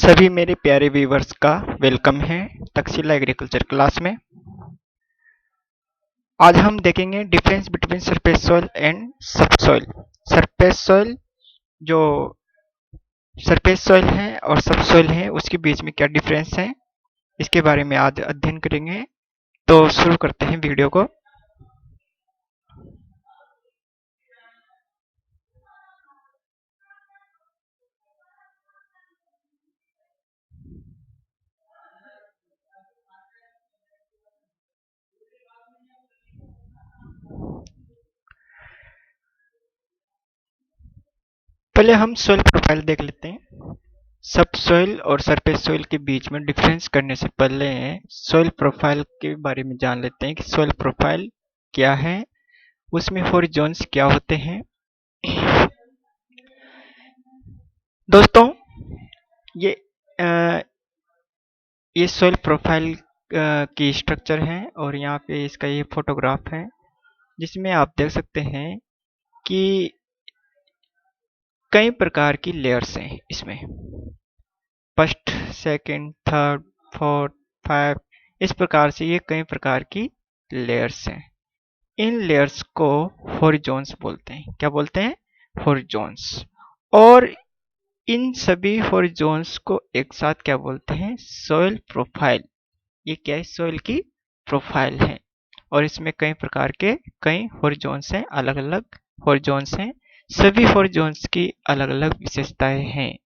सभी मेरे प्यारे व्यूवर्स का वेलकम है तक्षशिला एग्रीकल्चर क्लास में। आज हम देखेंगे difference between surface soil and subsoil. Surface soil जो सरफेस सॉइल है और सबसॉइल है उसके बीच में क्या डिफरेंस है, इसके बारे में आज अध्ययन करेंगे। तो शुरू करते हैं वीडियो को। पहले हम सॉइल प्रोफाइल देख लेते हैं। सबसॉइल और सरफेस सॉइल के बीच में डिफरेंस करने से पहले सॉइल प्रोफाइल के बारे में जान लेते हैं कि सॉइल प्रोफाइल क्या है, उसमें हॉरिजॉन्स क्या होते हैं। दोस्तों ये ये सॉइल प्रोफाइल की स्ट्रक्चर है और यहाँ पे इसका ये फोटोग्राफ है जिसमें आप देख सकते हैं कि कई प्रकार की लेयर्स हैं इसमें। First, second, third, fourth, five, इस प्रकार से ये कई प्रकार की लेयर्स हैं। इन लेयर्स को हॉरिजॉन्स बोलते हैं। क्या बोलते हैं? हॉरिजॉन्स। और इन सभी हॉरिजॉन्स को एक साथ क्या बोलते हैं? Soil profile. ये क्या है? सॉइल की प्रोफाइल है और इसमें कई प्रकार के कई हॉरिजॉन्स हैं, अलग अलग हॉरिजॉन्स हैं। सभी हॉरिजॉन्स की अलग अलग विशेषताएं हैं।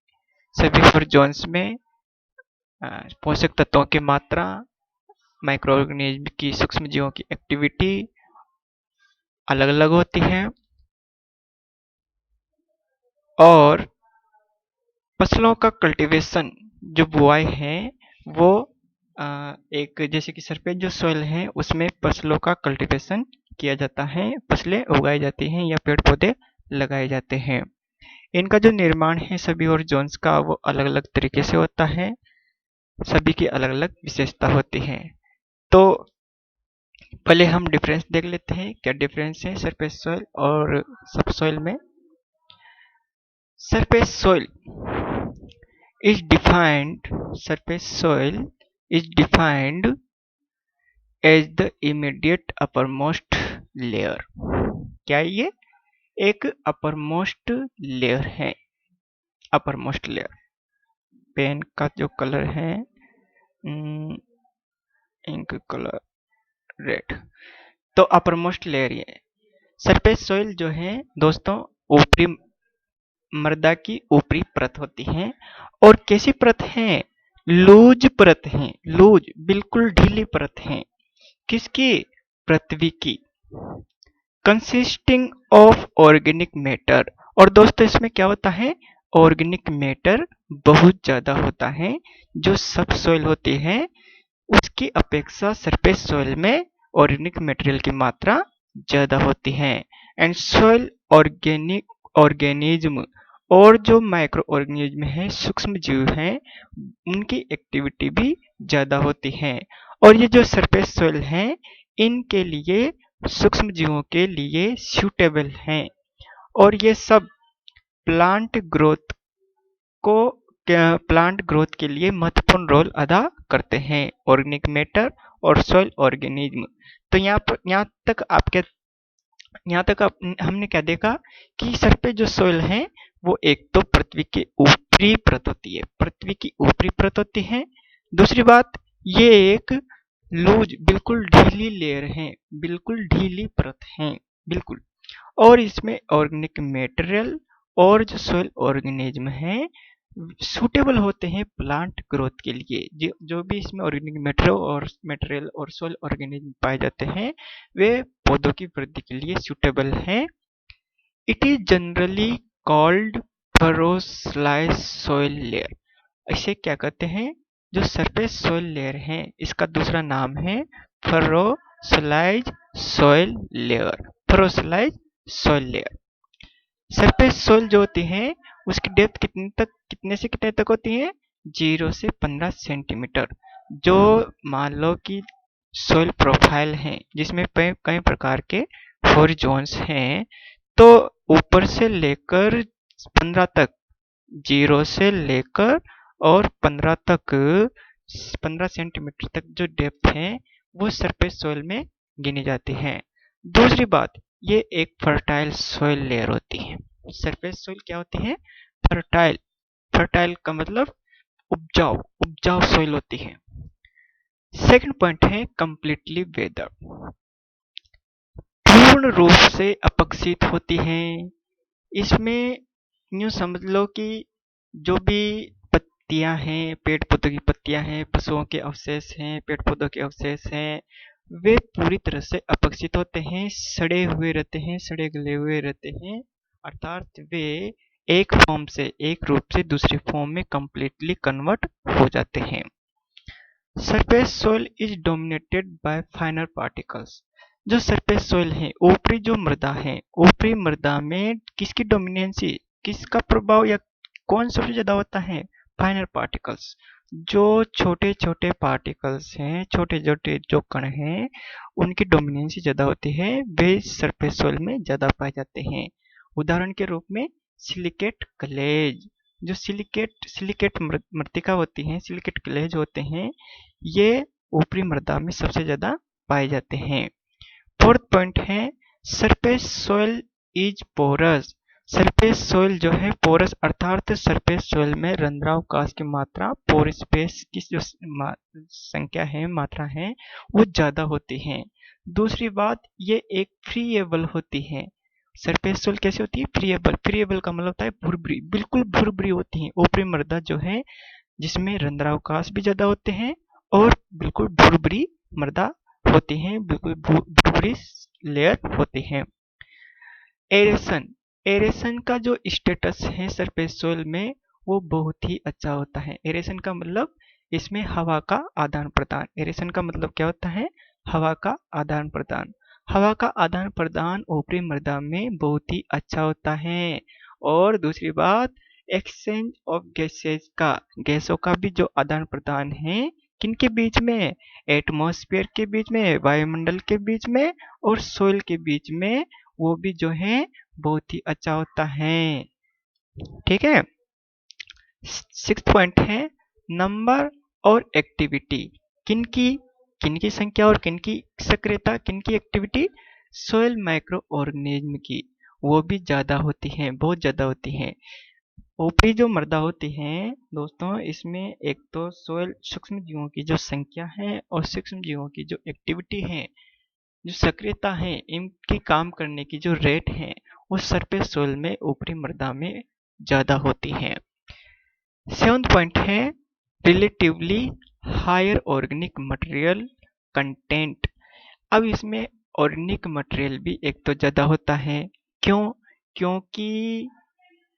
सभी हॉरिजॉन्स में पोषक तत्वों की मात्रा, माइक्रो ऑर्गेनिज्म की, सूक्ष्म जीवों की एक्टिविटी अलग अलग होती है और फसलों का कल्टीवेशन जो बुआई है वो एक जैसे कि सरफेस जो सॉइल है उसमें फसलों का कल्टीवेशन किया जाता है, फसलें उगाई जाती हैं या पेड़ पौधे लगाए जाते हैं। इनका जो निर्माण है सभी और जोन्स का वो अलग अलग तरीके से होता है, सभी की अलग अलग विशेषता होती है। तो पहले हम डिफरेंस देख लेते हैं, क्या डिफरेंस है सरफेस सॉइल और सब सॉइल में। Surface soil is defined surface soil is defined as the immediate uppermost layer। क्या ये एक uppermost layer है? uppermost layer, पेन का जो कलर है इंक कलर रेड, तो uppermost layer ये सरफेस सॉइल जो है दोस्तों ऊपरी मृदा की ऊपरी परत होती है। और कैसी परत है? लूज परत है, लूज बिल्कुल ढीली परत है। किसकी? पृथ्वी की। Consisting of organic matter. और दोस्तों इसमें क्या होता है? ऑर्गेनिक मैटर बहुत ज्यादा होता है। जो सब सॉइल होती है उसकी अपेक्षा सरफेस सॉइल में ऑर्गेनिक मटेरियल की मात्रा ज्यादा होती है। एंड सॉइल ऑर्गेनिक ऑर्गेनिज्म और जो माइक्रो ऑर्गेनिज्म है, सूक्ष्म जीव हैं, उनकी एक्टिविटी भी ज्यादा होती है। और ये जो सरफेस सॉइल है इनके लिए, सूक्ष्म जीवों के लिए सूटेबल हैं और ये सब प्लांट ग्रोथ को प्लांट ग्रोथ के लिए महत्वपूर्ण रोल अदा करते हैं, ऑर्गेनिक मैटर और सॉइल ऑर्गेनिज्म। तो यहाँ तक हमने क्या देखा कि सरफेस जो सॉइल है वो एक तो पृथ्वी के ऊपरी परत होती है, पृथ्वी की ऊपरी परत होती है। दूसरी बात, ये एक लूज बिल्कुल ढीली लेयर है, बिल्कुल ढीली परत है बिल्कुल। और इसमें ऑर्गेनिक मटेरियल और जो सॉइल ऑर्गेनिज्म है सूटेबल होते हैं प्लांट ग्रोथ के लिए। जो भी इसमें ऑर्गेनिक मटेरियल और सॉइल ऑर्गेनिज्म पाए जाते हैं वे पौधों की वृद्धि के लिए सूटेबल हैं। It is generally called furrow slice soil layer. इसे क्या कहते हैं? जो सरफेस सॉइल लेयर है इसका दूसरा नाम है furrow slice soil layer. Furrow slice soil layer. Surface soil जो होती है उसकी डेप्थ कितने से कितने तक होती है? 0 से 15 सेंटीमीटर। जो मान लो कि सोइल प्रोफाइल है जिसमें कई प्रकार के हॉरिजॉन्स हैं, तो ऊपर से लेकर 15 तक, 0 से लेकर और 15 सेंटीमीटर तक जो डेप्थ है वो सरफेस सोइल में गिनी जाती है। दूसरी बात, ये एक फर्टाइल सोइल लेयर होती है। सरफेस सोइल क्या होती है? फर्टाइल। फर्टाइल का मतलब उपजाऊ, उपजाऊ सोइल होती है। सेकंड पॉइंट है कंप्लीटली वेदर, पूर्ण रूप से अपक्षित होती है। इसमें यूं समझ लो कि जो भी पत्तियां हैं, पेड़ पौधों की पत्तियां हैं, पशुओं के अवशेष हैं, पेड़ पौधों के अवशेष हैं, वे पूरी तरह से अपक्षित होते हैं, सड़े हुए रहते हैं, सड़े गले हुए रहते हैं, अर्थात वे एक फॉर्म से, एक रूप से दूसरे फॉर्म में कंप्लीटली कन्वर्ट हो जाते हैं। Surface soil is dominated by फाइनर particles. जो सरफेस सोइल है, ऊपरी जो मृदा है, ऊपरी मृदा में किसकी डोमिनेंसी, किसका प्रभाव या कौन सबसे ज्यादा होता है? फाइनर पार्टिकल्स। जो छोटे छोटे पार्टिकल्स हैं, छोटे छोटे जो कण हैं, उनकी डोमिनेंसी ज्यादा होती है, वे सरफेस सोइल में ज्यादा पाए जाते हैं। उदाहरण के रूप में सिलिकेट क्लेज, जो सिलिकेट मृतिका होती है, सिलिकेट क्लेज होते हैं, ये ऊपरी मृदा में सबसे ज्यादा पाए जाते हैं। फोर्थ पॉइंट है surface soil is porous. Surface soil जो है पोरस, अर्थात सरफेस सोइल में रंध्रावकाश की मात्रा, पोर स्पेस की जो संख्या है, मात्रा है, वो ज्यादा होती है। दूसरी बात, ये एक फ्रीएबल होती है। सरफेस सोइल कैसी होती है? फ्रीएबल। फ्रीएबल का मतलब होता है भुरभुरी, बिल्कुल भुरभुरी होती है। ऊपरी मृदा जो है जिसमें रंध्रावकाश भी ज्यादा होते हैं और बिल्कुल भुरभुरी मृदा होती हैं, बिल्कुल भुरभुरी लेयर होती हैं। एरेशन, एरेशन का जो स्टेटस है सरफेस सोइल में वो बहुत ही अच्छा होता है। एरेशन का मतलब इसमें हवा का आदान प्रदान। एरेशन का मतलब क्या होता है? हवा का आदान प्रदान। हवा का आदान प्रदान ऊपरी मृदा में बहुत ही अच्छा होता है। और दूसरी बात, एक्सचेंज ऑफ गैसेज का, गैसों का भी जो आदान प्रदान है, किनके बीच में? एटमॉस्फेयर के बीच में, वायुमंडल के बीच में और सोइल के बीच में, वो भी जो है बहुत ही अच्छा होता है। ठीक है। सिक्स पॉइंट है नंबर और एक्टिविटी। किनकी, किनकी संख्या और किनकी सक्रियता, किनकी एक्टिविटी? सोइल माइक्रो ऑर्गेनिज्म की, वो भी ज्यादा होती हैं, बहुत ज्यादा होती हैं। ऊपरी जो मृदा होती है दोस्तों, इसमें एक तो सोइल सूक्ष्म जीवों की जो संख्या है और सूक्ष्म जीवों की जो एक्टिविटी है, जो सक्रियता है, इनकी काम करने की जो रेट है, वो सरफेस सोइल में, ऊपरी मृदा में ज्यादा होती है। सेवंथ पॉइंट है relatively higher organic material content. अब इसमें ऑर्गेनिक मटेरियल भी एक तो ज्यादा होता है। क्यों? क्योंकि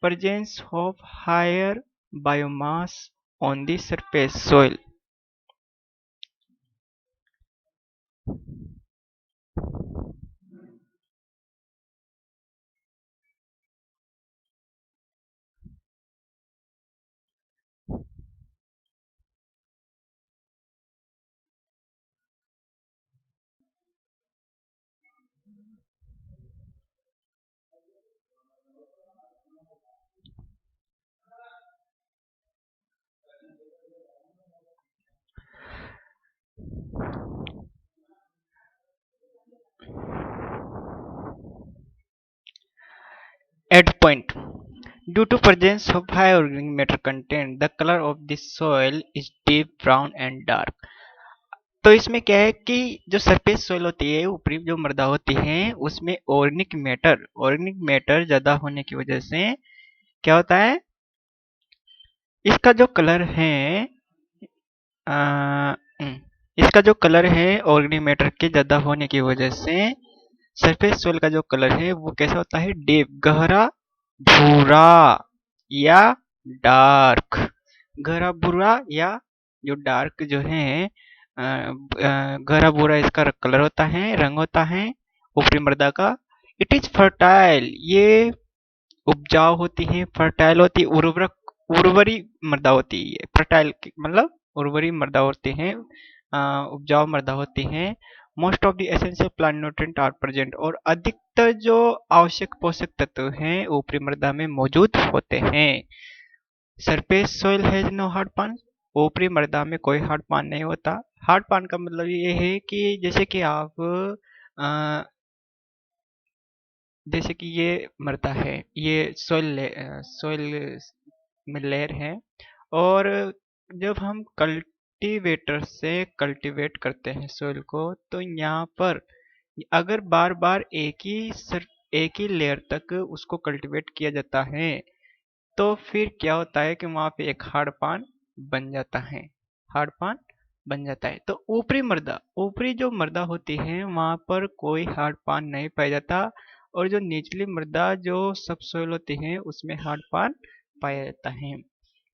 presence of higher biomass on the surface soil. Add point. Due to presence of high organic matter content, the color of the soil is deep brown and dark. तो इसमें क्या है कि जो सरफेस सोइल होती है, ऊपरी जो मृदा होती है, उसमें ऑर्गेनिक मैटर ज्यादा होने की वजह से क्या होता है? इसका जो कलर है, इसका जो कलर है ऑर्गेनिक मैटर के ज्यादा होने की वजह से सरफेस सोइल का जो कलर है वो कैसा होता है? डीप, गहरा भूरा या डार्क। गहरा भूरा या जो डार्क जो है, गहरा भूरा इसका कलर होता है, रंग होता है ऊपरी मृदा का। इट इज फर्टाइल, ये उपजाऊ होती है, फर्टाइल होती है, उर्वरी मृदा होती है। फर्टाइल मतलब उर्वरी मृदा होती है, उपजाऊ मृदा होती है। Most of the essential plant nutrient are present, और अधिकतर जो आवश्यक पोषक तत्व हैं ऊपरी मृदा में मौजूद होते हैं। Surface soil has no hard pan, ऊपरी मृदा में कोई हार्ड पान नहीं होता। हार्ड पान का मतलब ये है कि जैसे कि आप जैसे कि ये मृदा है, ये सॉइल में लेयर है, और जब हम कल्टीवेटर से कल्टीवेट करते हैं सॉइल को, तो यहाँ पर अगर बार बार एक ही लेयर तक उसको कल्टीवेट किया जाता है, तो फिर क्या होता है कि वहां पे एक हार्ड पान बन जाता है, हार्ड पान बन जाता है। तो ऊपरी जो मृदा होती है वहां पर कोई हार्ड पान नहीं पाया जाता, और जो निचली मृदा जो सब सोइल होती है उसमें हार्ड पान पाया जाता है।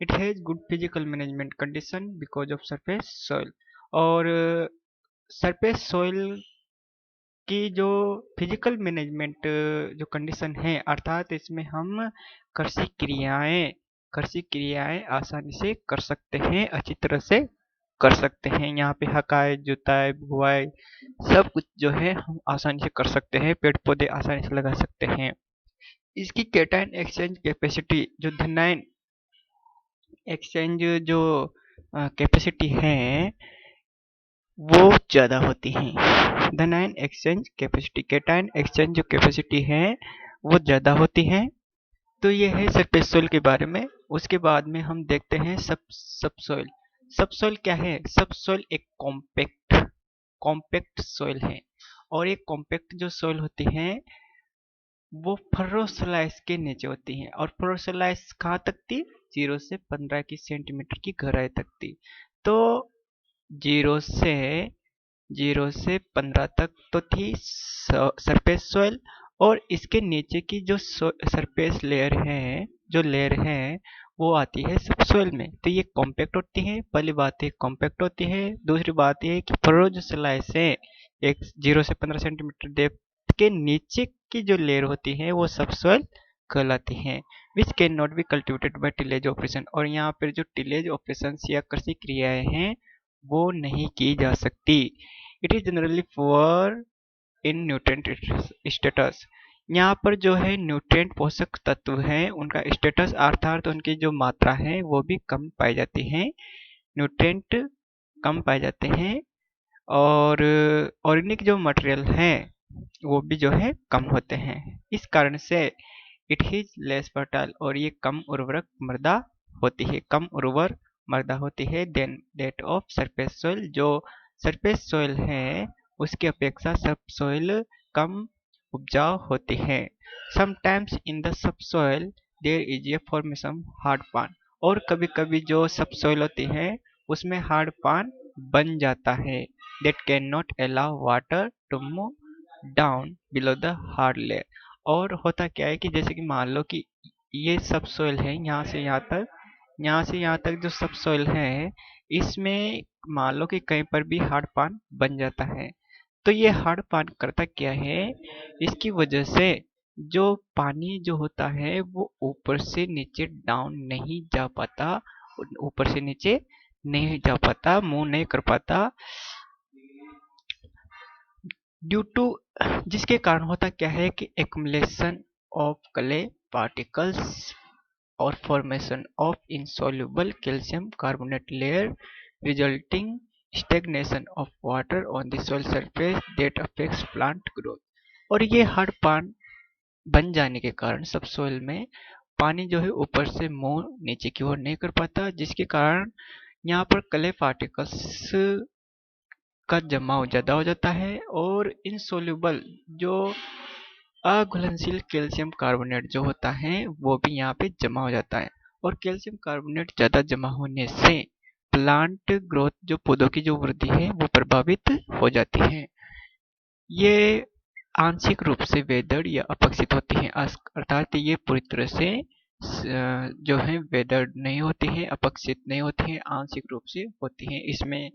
It has good physical management condition because of surface soil. और सरफेस सॉइल की जो फिजिकल मैनेजमेंट जो कंडीशन है, अर्थात इसमें हम कृषि क्रियाएं आसानी से कर सकते हैं, अच्छी तरह से कर सकते हैं। यहाँ पे हकाई, जुताई, बुआई सब कुछ जो है हम आसानी से कर सकते हैं, पेड़ पौधे आसानी से लगा सकते हैं। इसकी कैटायन एक्सचेंज कैपेसिटी, जो धनायन एक्सचेंज जो कैपेसिटी है वो ज़्यादा होती है। धनायन एक्सचेंज कैपेसिटी, कैटायन एक्सचेंज जो कैपेसिटी है वो ज़्यादा होती है। तो ये है सरफेस सोइल के बारे में। उसके बाद में हम देखते हैं सबसोइल। सबसोइल क्या है? सबसोइल एक कॉम्पैक्ट सोइल है, और एक कॉम्पैक्ट जो सोइल होती है वो फर्रो स्लाइस के नीचे होती है। और फर्रो स्लाइस कहाँ तक थी? 0 से 15 की सेंटीमीटर की गहराई तक थी। तो 0 से 15 तक तो थी सरफेस सॉइल, और इसके नीचे की जो सरफेस लेयर है वो आती है सबसॉइल में। तो ये कॉम्पैक्ट होती है, पहली बात है कॉम्पैक्ट होती है। दूसरी बात ये कि फरो जो स्लाइस है, एक 0 से 15 सेंटीमीटर डेप्थ के नीचे की जो लेयर होती है वो सबसॉइल कहलाती है, which can not be cultivated by tillage operation. और यहाँ पर जो टिलेज ऑपरेशन या कृषि क्रियाएं हैं वो नहीं की जा सकती। It is generally poor in nutrient status. यहाँ पर जो है न्यूट्रिएंट पोषक तत्व हैं उनका स्टेटस अर्थात उनकी जो मात्रा है वो भी कम पाई जाती है, न्यूट्रिएंट कम पाए जाते हैं। और ऑर्गेनिक जो मटेरियल है वो भी जो है कम होते हैं। इस कारण से इट इज लेस फर्टाइल, और ये कम उर्वरक मृदा होती है, कम उर्वर मृदा होती है than that of surface soil. जो सरफेस सोइल है उसकी अपेक्षा सब सोइल कम उपजाऊ होती है। Sometimes in the subsoil there is a formation hard pan, और कभी कभी जो सब सोइल होती है उसमें हार्ड पान बन जाता है, that cannot allow water to move down below the hard layer. और होता क्या है कि जैसे कि मान लो कि ये सब सोइल है, यहाँ से यहाँ तक जो सब सोइल है, इसमें मान लो कि कहीं पर भी हार्ड पान बन जाता है। तो ये हार्ड पान करता क्या है, इसकी वजह से जो पानी जो होता है वो ऊपर से नीचे डाउन नहीं जा पाता, ऊपर से नीचे नहीं जा पाता, मूव नहीं कर पाता, ड्यू टू, जिसके कारण होता क्या है कि एक्युमुलेशन ऑफ क्ले पार्टिकल्स और formation of insoluble calcium carbonate layer resulting stagnation of water on the soil surface that affects plant growth। और ये हार्ड पान बन जाने के कारण सब सोइल में पानी जो है ऊपर से मूव नीचे की ओर नहीं कर पाता, जिसके कारण यहाँ पर क्ले पार्टिकल्स का जमाव ज़्यादा हो जाता है, और इनसोल्यूबल जो अघुलनशील कैल्शियम कार्बोनेट जो होता है वो भी यहाँ पे जमा हो जाता है। और कैल्शियम कार्बोनेट ज़्यादा जमा होने से प्लांट ग्रोथ, जो पौधों की जो वृद्धि है वो प्रभावित हो जाती है। ये आंशिक रूप से वेदर्ड या अपक्षित होती हैं, अर्थात ये पूरी तरह से जो है वेदर्ड नहीं होती है, अपक्षित नहीं होती है, आंशिक रूप से होती है। इसमें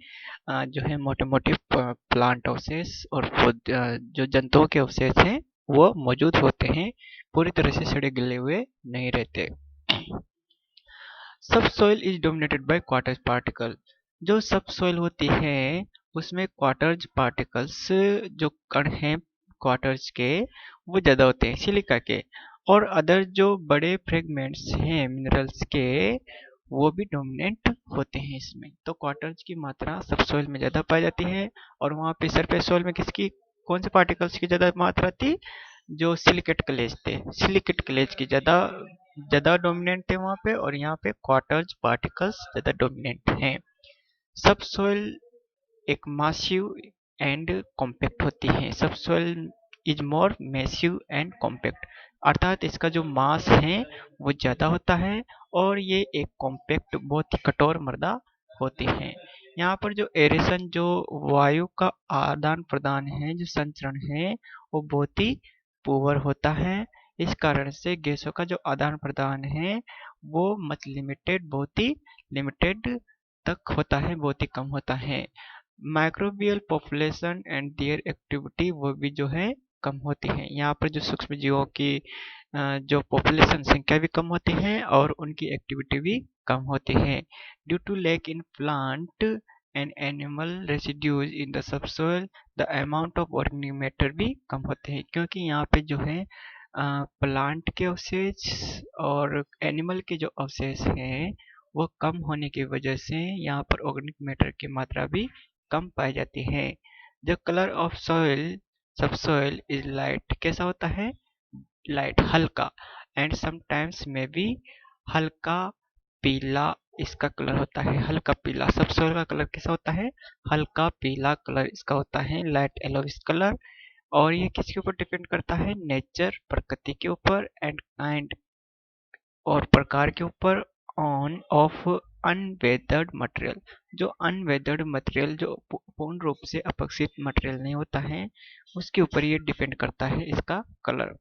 जो है मोटे मोटे प्लांट अवशेष और जो जंतुओं के अवशेष हैं वो मौजूद होते हैं, पूरी तरह से सड़े गले हुए नहीं रहते। सब soil is dominated by quartz particle. जो सब सोइल होती है उसमें क्वार्टज पार्टिकल्स जो कण हैं क्वार्टज के वो ज़्यादा होते हैं सिलिका के। और अदर जो बड़े फ्रेगमेंट्स हैं मिनरल्स के, वो भी डोमिनेंट होते हैं इसमें। तो क्वार्टर्स की मात्रा सब सोइल में ज़्यादा पाई जाती है, और वहाँ पे सरफेस सोइल में किसकी, कौन से पार्टिकल्स की ज़्यादा मात्रा थी, जो सिलिकेट क्लेज थे, सिलिकेट क्लेज की ज़्यादा ज़्यादा डोमिनेंट थे वहाँ पे, और यहाँ पे क्वार्टर्स पार्टिकल्स ज़्यादा डोमिनेंट हैं। सब सोइल एक मासिव एंड कॉम्पैक्ट होती है। सब soil is more massive and compact, अर्थात इसका जो मास है वो ज़्यादा होता है, और ये एक कॉम्पैक्ट बहुत ही कठोर मृदा होती है। यहाँ पर जो एरेशन, जो वायु का आदान प्रदान है, जो संचरण है, वो बहुत ही पुअर होता है। इस कारण से गैसों का जो आदान प्रदान है वो मच लिमिटेड, बहुत ही लिमिटेड तक होता है, बहुत ही कम होता है। Microbial population and there activity वो भी जो है कम होती है। यहाँ पर जो सूक्ष्म जीवों की जो पॉपुलेशन संख्या भी कम होती है, और उनकी एक्टिविटी भी कम होती है। Due to lack in plant and animal residues in the subsoil, the amount of organic matter भी कम होते हैं, क्योंकि यहाँ पे जो है प्लांट के अवशेष और एनिमल के जो अवशेष हैं वो कम होने की वजह से यहाँ पर ऑर्गेनिक मैटर की मात्रा भी कम पाई जाती है। द कलर ऑफ सॉइल, सब सॉइल इज लाइट, कैसा होता है, लाइट, हल्का, एंड समटाइम्स में भी हल्का पीला इसका कलर होता है, हल्का पीला। सब सॉइल का कलर कैसा होता है, हल्का पीला कलर इसका होता है, लाइट येलोविश कलर। और ये किसके ऊपर डिपेंड करता है, नेचर, प्रकृति के ऊपर, एंड काइंड और प्रकार के ऊपर, ऑन ऑफ अनवेदर्ड मटेरियल। जो अनवेदर्ड मटेरियल, जो पूर्ण रूप से अपक्षित मटेरियल नहीं होता है, उसके ऊपर ये डिपेंड करता है इसका कलर।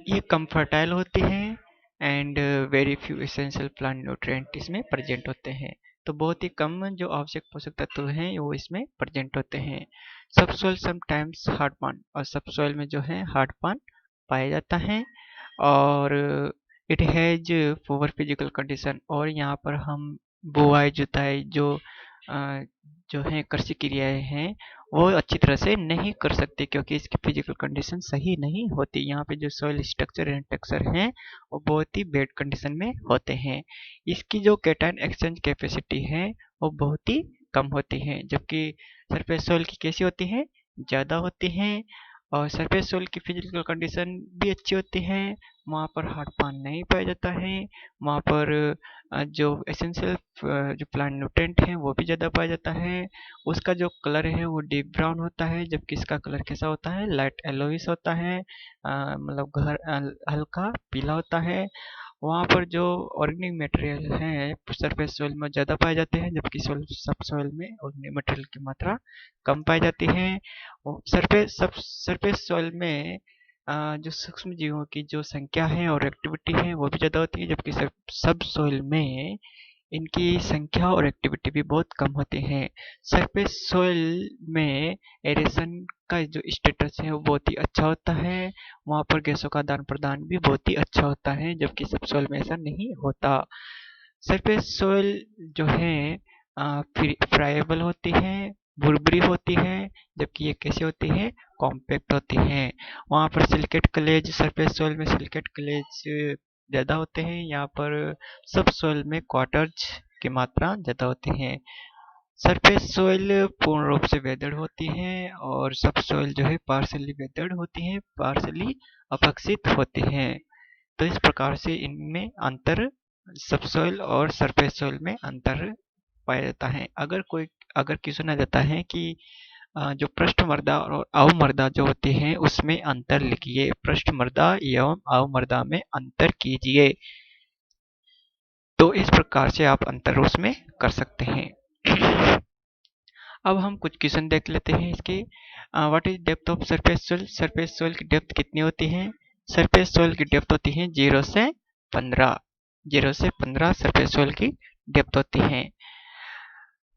ये कम फर्टाइल होती है, and very few essential plant nutrient इसमें प्रेजेंट होते हैं। तो बहुत ही कम जो आवश्यक पोषक तत्व हैं वो इसमें प्रेजेंट होते हैं। सब सोइल समटाइम्स हार्ड पान, और सब सोइल में जो है हार्ड पान पाया जाता है, और it has poor physical condition. और यहाँ पर हम बुआई जुताई जो है कृषि क्रियाएं हैं वो अच्छी तरह से नहीं कर सकते, क्योंकि इसकी फिजिकल कंडीशन सही नहीं होती। यहाँ पे जो सॉइल स्ट्रक्चर एंड टेक्सचर हैं वो बहुत ही बैड कंडीशन में होते हैं। इसकी जो कैटायन एक्सचेंज कैपेसिटी है वो बहुत ही कम होती है, जबकि सरफेस सॉइल की कैसी होती है, ज़्यादा होती हैं। और सरफेस सोइल की फिजिकल कंडीशन भी अच्छी होती है, वहाँ पर हार्ड पान नहीं पाया जाता है, वहाँ पर जो एसेंशियल जो प्लांट न्यूट्रिएंट हैं वो भी ज़्यादा पाया जाता है। उसका जो कलर है वो डीप ब्राउन होता है, जबकि इसका कलर कैसा होता है, लाइट येलोइश होता है, मतलब हल्का पीला होता है। वहाँ पर जो ऑर्गेनिक मटेरियल है सरफेस सोइल में ज़्यादा पाए जाते हैं, जबकि सब सोइल में ऑर्गेनिक मटेरियल की मात्रा कम पाई जाती है। सरफेस सोइल में जो सूक्ष्म जीवों की जो संख्या है और एक्टिविटी है वो भी ज़्यादा होती है, जबकि सब सोइल में इनकी संख्या और एक्टिविटी भी बहुत कम होती है। सरफेस सोइल में एरेशन का जो स्टेटस है वो बहुत ही अच्छा होता है, वहाँ पर गैसों का आदान प्रदान भी बहुत ही अच्छा होता है, जबकि सब सोइल में ऐसा नहीं होता। सरफेस सोइल जो है फ्राइबल होती है, बुरबुरी होती है, जबकि ये कैसी होती है, कॉम्पैक्ट होती है। वहाँ पर सिलिकेट क्लेज, सरफेस सोइल में सिलिकेट क्लेज ज़्यादा होते हैं, यहाँ पर सब सोइल में क्वार्टर्स की मात्रा ज़्यादा होती है। सरफेस सोइल पूर्ण रूप से वेदर्ड होती है, और सब सोइल जो है पार्शली वेदर्ड होती है, पार्शली अपक्षित होती है। तो इस प्रकार से इनमें अंतर, सब सोइल और सरफेस सोइल में अंतर पाया जाता है। अगर क्वेश्चन आ जाता है कि जो पृष्ठ मृदा और अवमृदा जो होती है उसमें अंतर लिखिए, पृष्ठ मृदा एवं अवमृदा में अंतर कीजिए, तो इस प्रकार से आप अंतर उसमें कर सकते हैं। अब हम कुछ क्वेश्चन देख लेते हैं इसके। What is depth of surface soil, surface soil की डेप्थ कितनी होती है, सरफेस सोइल की डेप्थ होती है 0 से 15, 0 से 15 सरफेस सोइल की डेप्थ होती है।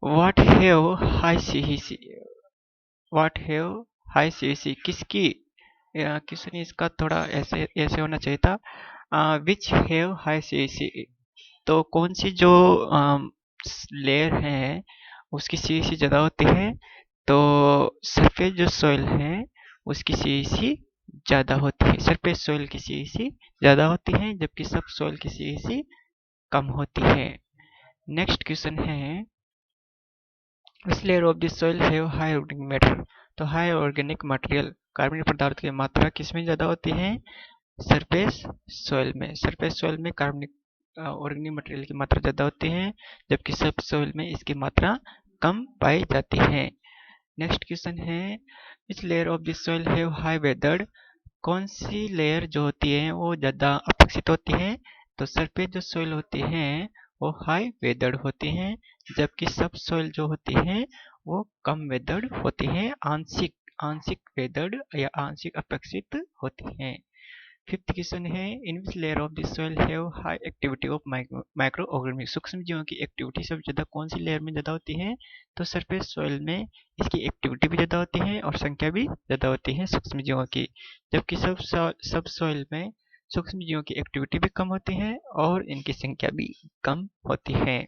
What have high CEC, what have high CEC किसकी, क्वेश्चन इसका थोड़ा ऐसे ऐसे होना चाहिए था, विच हैव हाई सीईसी, तो कौन सी जो लेयर है उसकी सीईसी ज़्यादा होती है, तो सरफेस जो सॉइल है उसकी सीईसी ज़्यादा होती है। सरफेस सॉइल की CAC ज़्यादा होती है जबकि सब सॉइल की CAC कम होती है। नेक्स्ट क्वेश्चन है, विच layer of the soil have high organic matter. तो हाई ऑर्गेनिक मटेरियल कार्बनिक पदार्थ की मात्रा किसमें ज़्यादा होती है? सरफेस सॉइल में। सरफेस सॉइल में कार्बनिक ऑर्गेनिक मटेरियल की मात्रा ज़्यादा होती है जबकि सब सॉइल में इसकी मात्रा कम पाई जाती है। नेक्स्ट क्वेश्चन है, विच layer of the soil have high weathered. कौन सी लेयर जो होती है वो ज़्यादा अपेक्षित होती है? तो सरफेस जो सॉइल होती है वो हाई वेदर्ड होती हैं जबकि सब सॉइल जो होती है वो कम वेदर्ड होती हैं, आंशिक आंशिक वेदर्ड या आंशिक अपेक्षित होती हैं। फिफ्थ क्वेश्चन है, in which layer of the soil have high activity of micro organism. सूक्ष्म जीवों की एक्टिविटी सबसे ज़्यादा कौन सी लेयर में ज़्यादा होती है? तो सरफेस सॉइल में इसकी एक्टिविटी भी ज़्यादा होती है और संख्या भी ज़्यादा होती है सूक्ष्म जीवों की, जबकि सब सॉइल में सूक्ष्म जीवों की एक्टिविटी भी कम होती है और इनकी संख्या भी कम होती है।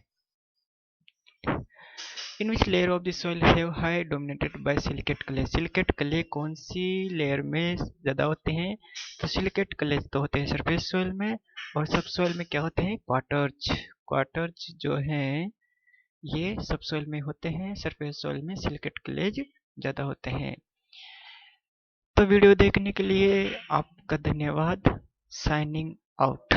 In which layer of the soil have high dominated by silicate clay. Silicate clay कौन सी लेयर में ज़्यादा होते हैं? तो सिलिकेट क्ले तो होते हैं सरफेस सॉइल में और सब सॉइल में क्या होते हैं? क्वार्टर्ज। क्वार्टर्ज जो हैं ये सब सॉइल में होते हैं, सरफेस सॉइल में सिलिकेट क्लेज ज़्यादा होते हैं। तो वीडियो देखने के लिए आपका धन्यवाद। Signing out.